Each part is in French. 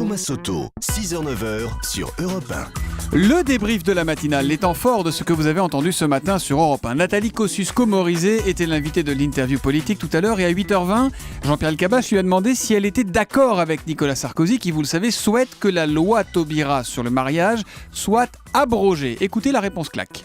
Thomas Soto, 6h-9h sur Europe 1. Le débrief de la matinale, les temps forts de ce que vous avez entendu ce matin sur Europe 1. Nathalie Kosciusko-Morizet était l'invitée de l'interview politique tout à l'heure et à 8h20, Jean-Pierre Elkabbach lui a demandé si elle était d'accord avec Nicolas Sarkozy qui, vous le savez, souhaite que la loi Taubira sur le mariage soit abrogée. Écoutez la réponse claque.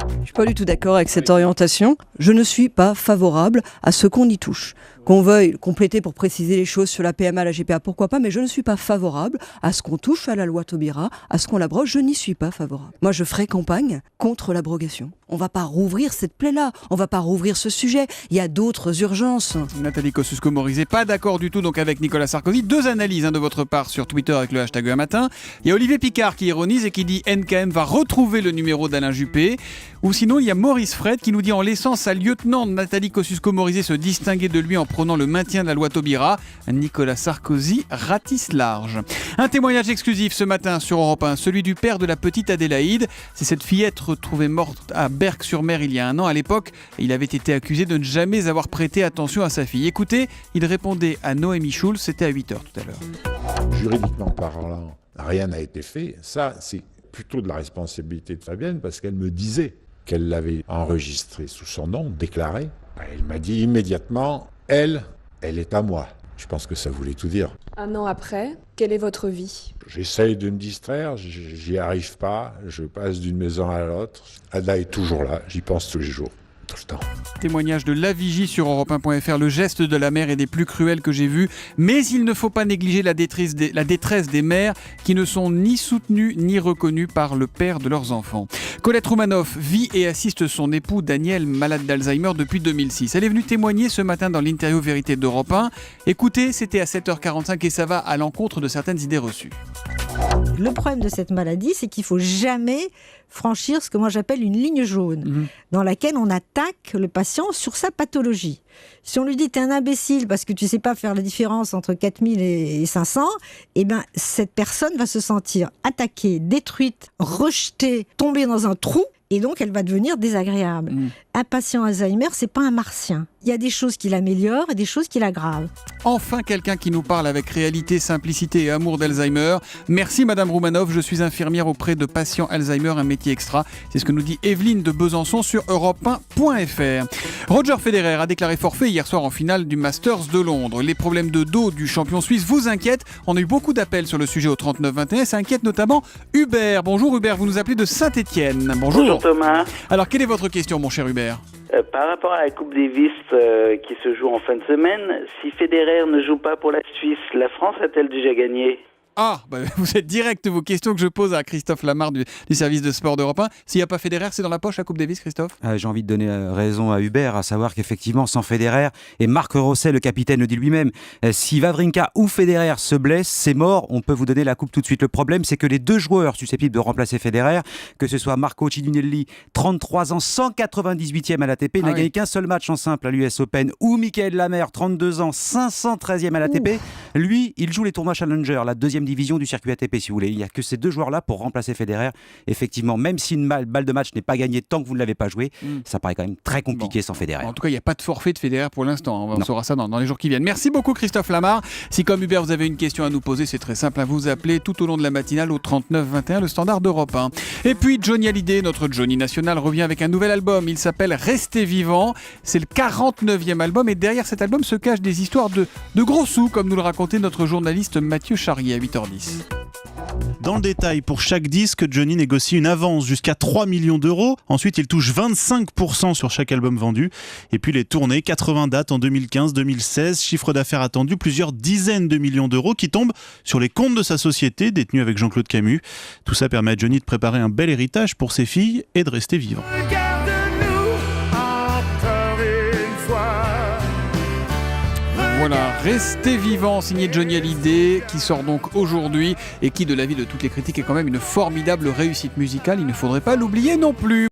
Je ne suis pas du tout d'accord avec cette orientation. Je ne suis pas favorable à ce qu'on y touche. Qu'on veuille compléter pour préciser les choses sur la PMA, la GPA, pourquoi pas, mais je ne suis pas favorable à ce qu'on touche à la loi Taubira, à ce qu'on l'abroge, je n'y suis pas favorable. Moi, je ferai campagne contre l'abrogation. On ne va pas rouvrir cette plaie-là, on ne va pas rouvrir ce sujet, il y a d'autres urgences. Nathalie Kosciusko-Morizet, pas d'accord du tout donc avec Nicolas Sarkozy. Deux analyses de votre part sur Twitter avec le hashtag un matin. Il y a Olivier Picard qui ironise et qui dit NKM va retrouver le numéro d'Alain Juppé. Ou sinon, il y a Maurice Fred qui nous dit en laissant sa lieutenante Nathalie Kosciusko-Morizet se distinguer de lui en prenant le maintien de la loi Taubira, Nicolas Sarkozy ratisse large. Un témoignage exclusif ce matin sur Europe 1, celui du père de la petite Adélaïde. C'est cette fillette retrouvée morte à Berck-sur-Mer il y a un an. À l'époque, il avait été accusé de ne jamais avoir prêté attention à sa fille. Écoutez, il répondait à Noémie Schulz, c'était à 8h tout à l'heure. Juridiquement parlant, rien n'a été fait. Ça, c'est plutôt de la responsabilité de Fabienne parce qu'elle me disait qu'elle l'avait enregistré sous son nom, déclaré. Elle m'a dit immédiatement, elle est à moi. Je pense que ça voulait tout dire. Un an après, quelle est votre vie ? J'essaye de me distraire, j'y arrive pas, je passe d'une maison à l'autre. Ada est toujours là, j'y pense tous les jours, tout le temps. Témoignage de La Vigie sur Europe1.fr. Le geste de la mère est des plus cruels que j'ai vus, mais il ne faut pas négliger la détresse des mères qui ne sont ni soutenues ni reconnues par le père de leurs enfants. Colette Roumanoff vit et assiste son époux Daniel, malade d'Alzheimer depuis 2006. Elle est venue témoigner ce matin dans l'interview Vérité d'Europe 1. Écoutez, c'était à 7h45 et ça va à l'encontre de certaines idées reçues. Le problème de cette maladie, c'est qu'il ne faut jamais franchir ce que moi j'appelle une ligne jaune, dans laquelle on attaque le patient sur sa pathologie. Si on lui dit « t'es un imbécile parce que tu ne sais pas faire la différence entre 4000 et 500 », eh ben, cette personne va se sentir attaquée, détruite, rejetée, tombée dans un trou, et donc elle va devenir désagréable. Un patient Alzheimer, c'est pas un martien. Il y a des choses qui l'améliorent et des choses qui l'aggravent. Enfin, quelqu'un qui nous parle avec réalité, simplicité et amour d'Alzheimer. Merci Madame Roumanoff, je suis infirmière auprès de patients Alzheimer, un métier extra. C'est ce que nous dit Evelyne de Besançon sur Europe1.fr. Roger Federer a déclaré forfait hier soir en finale du Masters de Londres. Les problèmes de dos du champion suisse vous inquiètent. On a eu beaucoup d'appels sur le sujet au 3921. Ça inquiète notamment Hubert. Bonjour Hubert, vous nous appelez de Saint-Étienne. Bonjour Thomas. Alors, quelle est votre question, mon cher Hubert ? Par rapport à la Coupe Davis qui se joue en fin de semaine, si Federer ne joue pas pour la Suisse, la France a-t-elle déjà gagné ? Ah, vous êtes direct vos questions que je pose à Christophe Lamarre du service de sport d'Europe 1. S'il n'y a pas Federer, c'est dans la poche la Coupe Davis, Christophe ? J'ai envie de donner raison à Hubert, à savoir qu'effectivement, sans Federer, et Marc Rosset, le capitaine, le dit lui-même, si Wawrinka ou Federer se blessent, c'est mort, on peut vous donner la coupe tout de suite. Le problème, c'est que les deux joueurs susceptibles de remplacer Federer, que ce soit Marco Ciminelli, 33 ans, 198e à l'ATP, n'a gagné qu'un seul match en simple à l'US Open, ou Michael Lamer, 32 ans, 513e à l'ATP, lui, il joue les tournois Challenger, la deuxième division du circuit ATP si vous voulez. Il n'y a que ces deux joueurs-là pour remplacer Federer. Effectivement, même si une balle de match n'est pas gagnée tant que vous ne l'avez pas joué, ça paraît quand même très compliqué sans Federer. En tout cas, il n'y a pas de forfait de Federer pour l'instant. On saura ça dans les jours qui viennent. Merci beaucoup Christophe Lamarre. Si comme Hubert, vous avez une question à nous poser, c'est très simple. Vous appelez tout au long de la matinale au 3921, le standard d'Europe 1. Et puis Johnny Hallyday, notre Johnny national, revient avec un nouvel album. Il s'appelle Restez vivant. C'est le 49e album et derrière cet album se cachent des histoires de gros sous, comme nous le racontait notre journaliste Mathieu Charrier à 8h10. Dans le détail, pour chaque disque, Johnny négocie une avance jusqu'à 3 millions d'euros. Ensuite, il touche 25% sur chaque album vendu. Et puis les tournées, 80 dates en 2015-2016, chiffre d'affaires attendu, plusieurs dizaines de millions d'euros qui tombent sur les comptes de sa société, détenue avec Jean-Claude Camus. Tout ça permet à Johnny de préparer un bel héritage pour ses filles et de rester vivant. Voilà, Restez vivant, signé Johnny Hallyday, qui sort donc aujourd'hui et qui, de l'avis de toutes les critiques, est quand même une formidable réussite musicale. Il ne faudrait pas l'oublier non plus.